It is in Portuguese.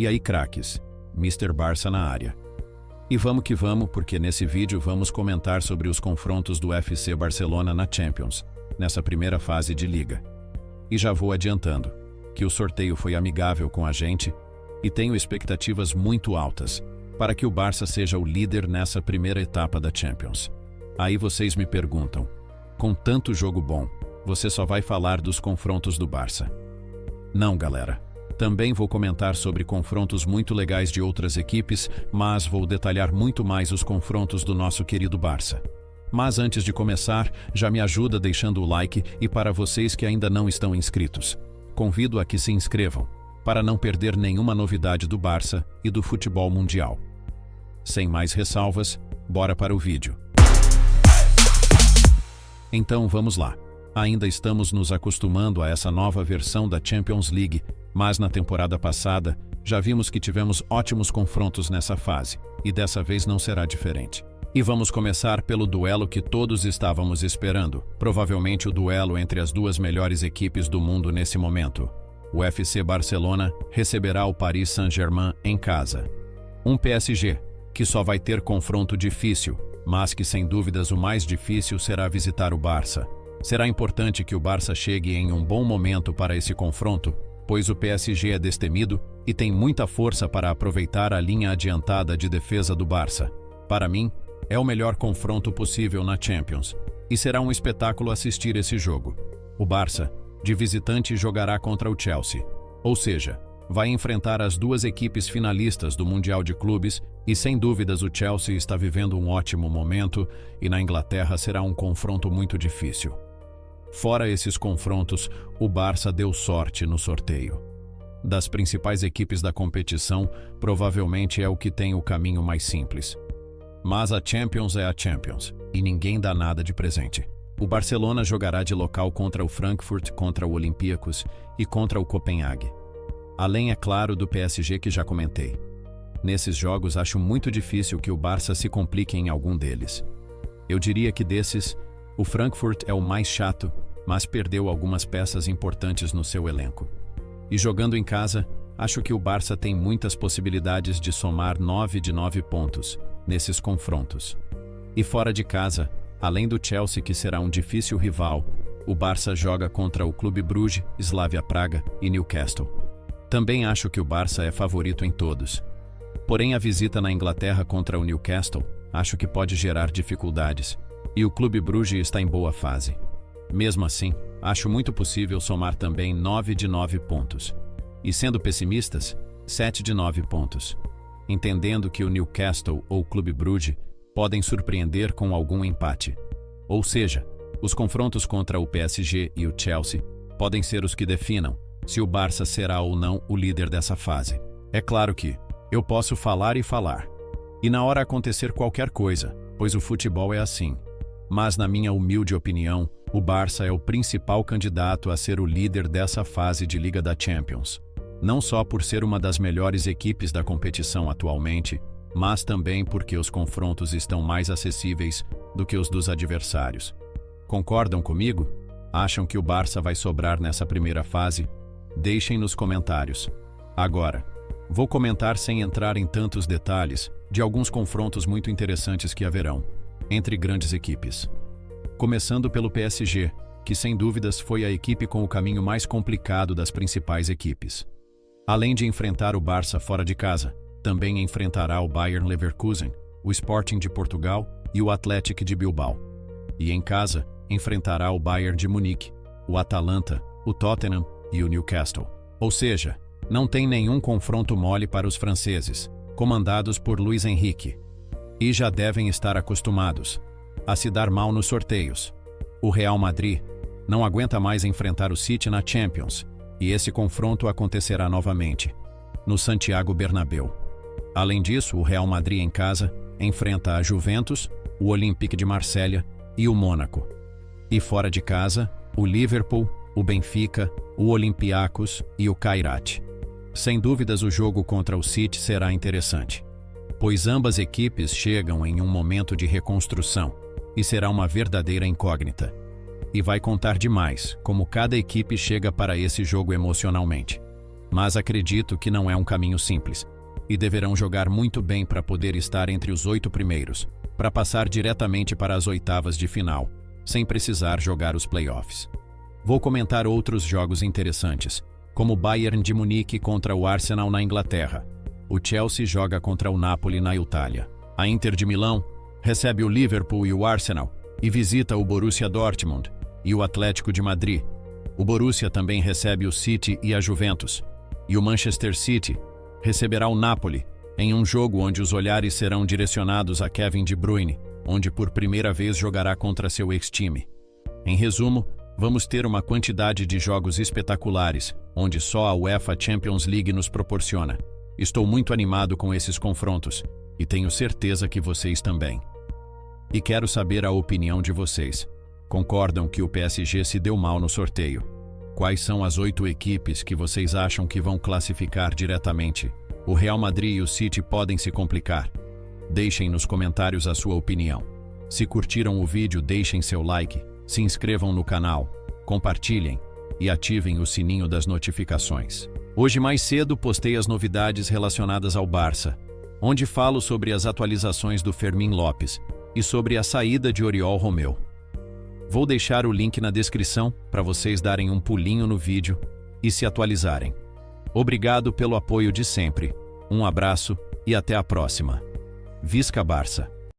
E aí, craques? Mr. Barça na área. E vamos que vamos, porque nesse vídeo vamos comentar sobre os confrontos do FC Barcelona na Champions, nessa primeira fase de liga. E já vou adiantando que o sorteio foi amigável com a gente e tenho expectativas muito altas para que o Barça seja o líder nessa primeira etapa da Champions. Aí vocês me perguntam, com tanto jogo bom, você só vai falar dos confrontos do Barça? Não, galera. Também vou comentar sobre confrontos muito legais de outras equipes, mas vou detalhar muito mais os confrontos do nosso querido Barça. Mas antes de começar, já me ajuda deixando o like e para vocês que ainda não estão inscritos, convido a que se inscrevam, para não perder nenhuma novidade do Barça e do futebol mundial. Sem mais ressalvas, bora para o vídeo. Então vamos lá. Ainda estamos nos acostumando a essa nova versão da Champions League, mas na temporada passada já vimos que tivemos ótimos confrontos nessa fase, e dessa vez não será diferente. E vamos começar pelo duelo que todos estávamos esperando, provavelmente o duelo entre as duas melhores equipes do mundo nesse momento. O FC Barcelona receberá o Paris Saint-Germain em casa. Um PSG que só vai ter confronto difícil, mas que sem dúvidas o mais difícil será visitar o Barça. Será importante que o Barça chegue em um bom momento para esse confronto, pois o PSG é destemido e tem muita força para aproveitar a linha adiantada de defesa do Barça. Para mim, é o melhor confronto possível na Champions, e será um espetáculo assistir esse jogo. O Barça, de visitante, jogará contra o Chelsea, ou seja, vai enfrentar as duas equipes finalistas do Mundial de Clubes e sem dúvidas o Chelsea está vivendo um ótimo momento e na Inglaterra será um confronto muito difícil. Fora esses confrontos, o Barça deu sorte no sorteio. Das principais equipes da competição, provavelmente é o que tem o caminho mais simples. Mas a Champions é a Champions, e ninguém dá nada de presente. O Barcelona jogará de local contra o Frankfurt, contra o Olympiacos e contra o Copenhague. Além, é claro, do PSG que já comentei. Nesses jogos acho muito difícil que o Barça se complique em algum deles. Eu diria que desses, o Frankfurt é o mais chato, mas perdeu algumas peças importantes no seu elenco. E jogando em casa, acho que o Barça tem muitas possibilidades de somar 9 de 9 pontos nesses confrontos. E fora de casa, além do Chelsea que será um difícil rival, o Barça joga contra o Clube Bruges, Slavia Praga e Newcastle. Também acho que o Barça é favorito em todos. Porém, a visita na Inglaterra contra o Newcastle acho que pode gerar dificuldades, e o Clube Bruges está em boa fase. Mesmo assim, acho muito possível somar também 9 de 9 pontos. E sendo pessimistas, 7 de 9 pontos. Entendendo que o Newcastle ou o Clube Bruges podem surpreender com algum empate. Ou seja, os confrontos contra o PSG e o Chelsea podem ser os que definam se o Barça será ou não o líder dessa fase. É claro que eu posso falar e falar, e na hora acontecer qualquer coisa, pois o futebol é assim. Mas na minha humilde opinião, o Barça é o principal candidato a ser o líder dessa fase de Liga da Champions. Não só por ser uma das melhores equipes da competição atualmente, mas também porque os confrontos estão mais acessíveis do que os dos adversários. Concordam comigo? Acham que o Barça vai sobrar nessa primeira fase? Deixem nos comentários. Agora, vou comentar sem entrar em tantos detalhes de alguns confrontos muito interessantes que haverão entre grandes equipes. Começando pelo PSG, que sem dúvidas foi a equipe com o caminho mais complicado das principais equipes. Além de enfrentar o Barça fora de casa, também enfrentará o Bayer Leverkusen, o Sporting de Portugal e o Athletic de Bilbao. E em casa, enfrentará o Bayern de Munique, o Atalanta, o Tottenham e o Newcastle. Ou seja, não tem nenhum confronto mole para os franceses, comandados por Luis Henrique. E já devem estar acostumados a se dar mal nos sorteios. O Real Madrid não aguenta mais enfrentar o City na Champions, e esse confronto acontecerá novamente, no Santiago Bernabéu. Além disso, o Real Madrid em casa enfrenta a Juventus, o Olympique de Marselha e o Mônaco. E fora de casa, o Liverpool, o Benfica, o Olympiacos e o Kairat. Sem dúvidas o jogo contra o City será interessante, pois ambas equipes chegam em um momento de reconstrução e será uma verdadeira incógnita. E vai contar demais como cada equipe chega para esse jogo emocionalmente. Mas acredito que não é um caminho simples, e deverão jogar muito bem para poder estar entre os 8 primeiros, para passar diretamente para as oitavas de final, sem precisar jogar os playoffs. Vou comentar outros jogos interessantes, como o Bayern de Munique contra o Arsenal na Inglaterra. O Chelsea joga contra o Napoli na Itália. A Inter de Milão recebe o Liverpool e o Arsenal e visita o Borussia Dortmund e o Atlético de Madrid. O Borussia também recebe o City e a Juventus. E o Manchester City receberá o Napoli em um jogo onde os olhares serão direcionados a Kevin De Bruyne, onde por primeira vez jogará contra seu ex-time. Em resumo, vamos ter uma quantidade de jogos espetaculares, onde só a UEFA Champions League nos proporciona. Estou muito animado com esses confrontos, e tenho certeza que vocês também. E quero saber a opinião de vocês. Concordam que o PSG se deu mal no sorteio? Quais são as 8 equipes que vocês acham que vão classificar diretamente? O Real Madrid e o City podem se complicar? Deixem nos comentários a sua opinião. Se curtiram o vídeo, deixem seu like, se inscrevam no canal, compartilhem e ativem o sininho das notificações. Hoje mais cedo postei as novidades relacionadas ao Barça, onde falo sobre as atualizações do Fermín Lopes e sobre a saída de Oriol Romeu. Vou deixar o link na descrição para vocês darem um pulinho no vídeo e se atualizarem. Obrigado pelo apoio de sempre. Um abraço e até a próxima. Visca Barça!